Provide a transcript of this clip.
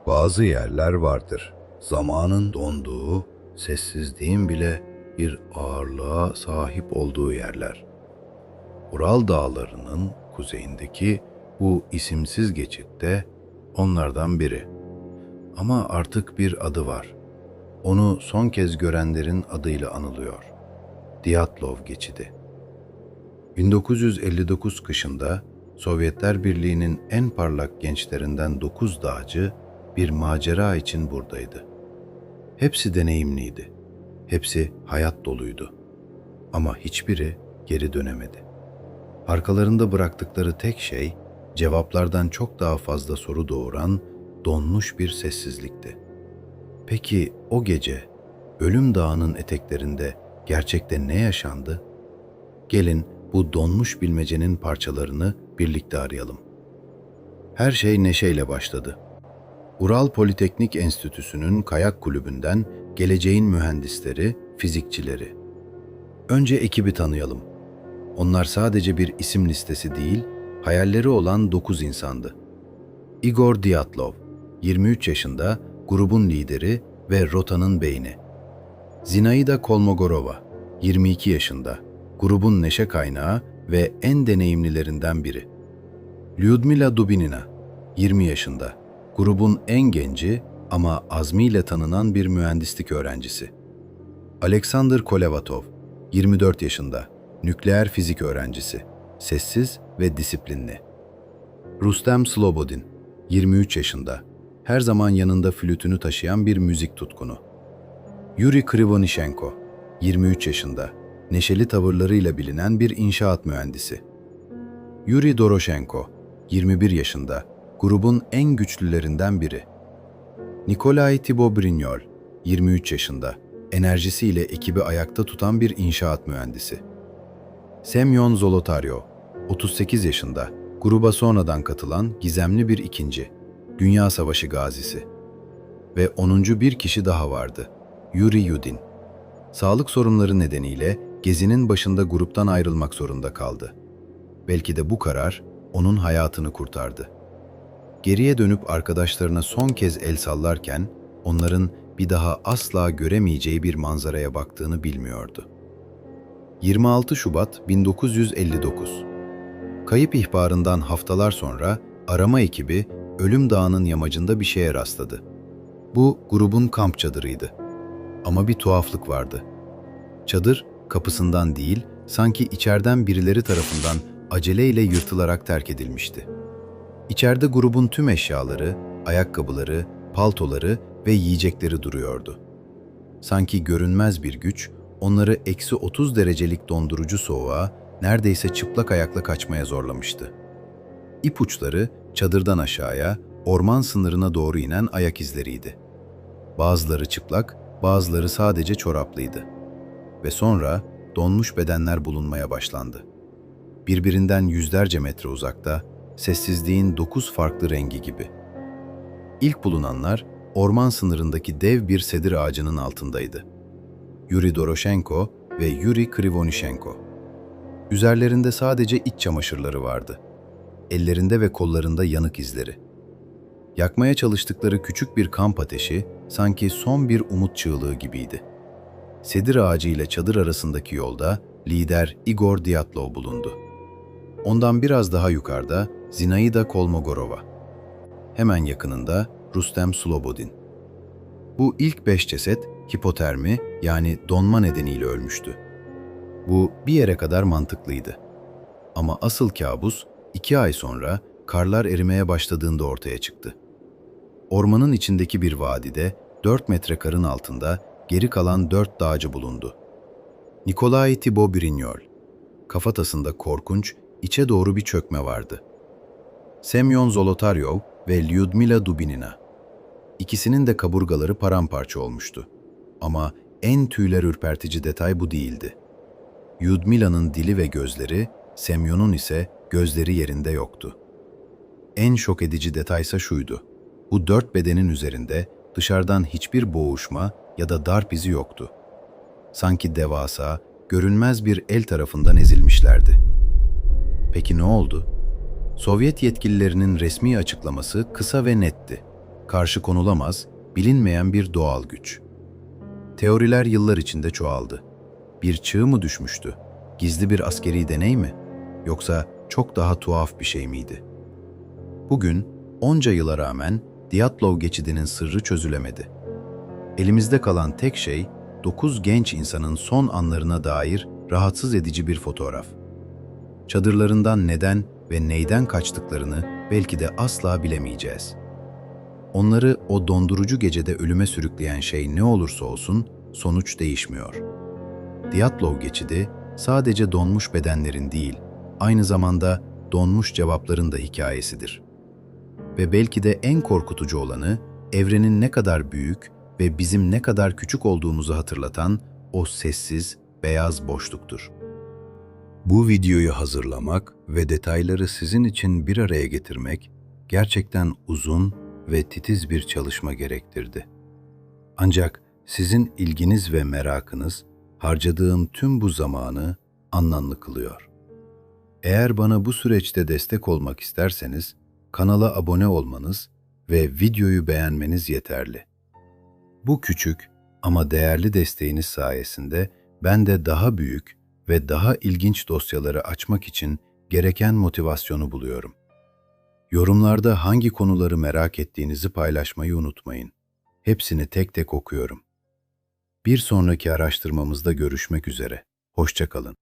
Bazı yerler vardır. Zamanın donduğu, sessizliğin bile bir ağırlığa sahip olduğu yerler. Ural Dağları'nın kuzeyindeki bu isimsiz geçitte onlardan biri. Ama artık bir adı var. Onu son kez görenlerin adıyla anılıyor. Dyatlov Geçidi. 1959 kışında Sovyetler Birliği'nin en parlak gençlerinden 9 dağcı bir macera için buradaydı. Hepsi deneyimliydi. Hepsi hayat doluydu. Ama hiçbiri geri dönemedi. Arkalarında bıraktıkları tek şey cevaplardan çok daha fazla soru doğuran donmuş bir sessizlikti. Peki o gece Ölüm Dağı'nın eteklerinde gerçekte ne yaşandı? Gelin bu donmuş bilmecenin parçalarını birlikte arayalım. Her şey neşeyle başladı. Ural Politeknik Enstitüsü'nün kayak kulübünden geleceğin mühendisleri, fizikçileri. Önce ekibi tanıyalım. Onlar sadece bir isim listesi değil, hayalleri olan 9 insandı. Igor Dyatlov, 23 yaşında, grubun lideri ve rotanın beyni. Zinaida Kolmogorova, 22 yaşında, grubun neşe kaynağı ve en deneyimlilerinden biri. Lyudmila Dubinina, 20 yaşında, grubun en genci ama azmiyle tanınan bir mühendislik öğrencisi. Alexander Kolevatov, 24 yaşında, nükleer fizik öğrencisi, sessiz ve disiplinli. Rustem Slobodin, 23 yaşında, her zaman yanında flütünü taşıyan bir müzik tutkunu. Yuri Krivonishenko, 23 yaşında, neşeli tavırlarıyla bilinen bir inşaat mühendisi. Yuri Doroshenko, 21 yaşında, grubun en güçlülerinden biri. Nikolay Thibeaux-Brignol, 23 yaşında, enerjisiyle ekibi ayakta tutan bir inşaat mühendisi. Semyon Zolotaryov, 38 yaşında, gruba sonradan katılan gizemli bir ikinci, Dünya Savaşı gazisi. Ve 10. bir kişi daha vardı, Yuri Yudin. Sağlık sorunları nedeniyle gezinin başında gruptan ayrılmak zorunda kaldı. Belki de bu karar onun hayatını kurtardı. Geriye dönüp arkadaşlarına son kez el sallarken onların bir daha asla göremeyeceği bir manzaraya baktığını bilmiyordu. 26 Şubat 1959. Kayıp ihbarından haftalar sonra arama ekibi Ölüm Dağı'nın yamacında bir şeye rastladı. Bu grubun kamp çadırıydı. Ama bir tuhaflık vardı. Çadır kapısından değil, sanki içeriden birileri tarafından aceleyle yırtılarak terk edilmişti. İçeride grubun tüm eşyaları, ayakkabıları, paltoları ve yiyecekleri duruyordu. Sanki görünmez bir güç, onları eksi 30 derecelik dondurucu soğuğa, neredeyse çıplak ayakla kaçmaya zorlamıştı. İpuçları çadırdan aşağıya, orman sınırına doğru inen ayak izleriydi. Bazıları çıplak, bazıları sadece çoraplıydı. Ve sonra donmuş bedenler bulunmaya başlandı. Birbirinden yüzlerce metre uzakta, sessizliğin 9 farklı rengi gibi. İlk bulunanlar orman sınırındaki dev bir sedir ağacının altındaydı. Yuri Doroshenko ve Yuri Krivonishenko. Üzerlerinde sadece iç çamaşırları vardı. Ellerinde ve kollarında yanık izleri. Yakmaya çalıştıkları küçük bir kamp ateşi sanki son bir umut çığlığı gibiydi. Sedir ağacı ile çadır arasındaki yolda lider Igor Dyatlov bulundu. Ondan biraz daha yukarıda Zinaida Kolmogorova. Hemen yakınında Rustem Slobodin. Bu ilk 5 ceset hipotermi yani donma nedeniyle ölmüştü. Bu bir yere kadar mantıklıydı. Ama asıl kabus 2 ay sonra karlar erimeye başladığında ortaya çıktı. Ormanın içindeki bir vadide 4 metre karın altında geri kalan 4 dağcı bulundu. Nikolay Thibeaux-Brignol. Kafatasında korkunç, içe doğru bir çökme vardı. Semyon Zolotaryov ve Lyudmila Dubinina. İkisinin de kaburgaları paramparça olmuştu. Ama en tüyler ürpertici detay bu değildi. Lyudmila'nın dili ve gözleri, Semyon'un ise gözleri yerinde yoktu. En şok edici detaysa şuydu. Bu 4 bedenin üzerinde dışarıdan hiçbir boğuşma ya da darp izi yoktu. Sanki devasa, görünmez bir el tarafından ezilmişlerdi. Peki ne oldu? Sovyet yetkililerinin resmi açıklaması kısa ve netti. karşı konulamaz, bilinmeyen bir doğal güç. Teoriler yıllar içinde çoğaldı. Bir çığ mı düşmüştü? Gizli bir askeri deney mi? Yoksa çok daha tuhaf bir şey miydi? Bugün, onca yıla rağmen Dyatlov geçidinin sırrı çözülemedi. Elimizde kalan tek şey, 9 genç insanın son anlarına dair rahatsız edici bir fotoğraf. Çadırlarından neden ve neyden kaçtıklarını belki de asla bilemeyeceğiz. Onları o dondurucu gecede ölüme sürükleyen şey ne olursa olsun sonuç değişmiyor. Dyatlov geçidi sadece donmuş bedenlerin değil, aynı zamanda donmuş cevapların da hikayesidir. Ve belki de en korkutucu olanı, evrenin ne kadar büyük ve bizim ne kadar küçük olduğumuzu hatırlatan o sessiz, beyaz boşluktur. Bu videoyu hazırlamak ve detayları sizin için bir araya getirmek gerçekten uzun ve titiz bir çalışma gerektirdi. Ancak sizin ilginiz ve merakınız harcadığım tüm bu zamanı anlamlı kılıyor. Eğer bana bu süreçte destek olmak isterseniz, kanala abone olmanız ve videoyu beğenmeniz yeterli. Bu küçük ama değerli desteğiniz sayesinde ben de daha büyük ve daha ilginç dosyaları açmak için gereken motivasyonu buluyorum. Yorumlarda hangi konuları merak ettiğinizi paylaşmayı unutmayın. Hepsini tek tek okuyorum. Bir sonraki araştırmamızda görüşmek üzere. Hoşça kalın.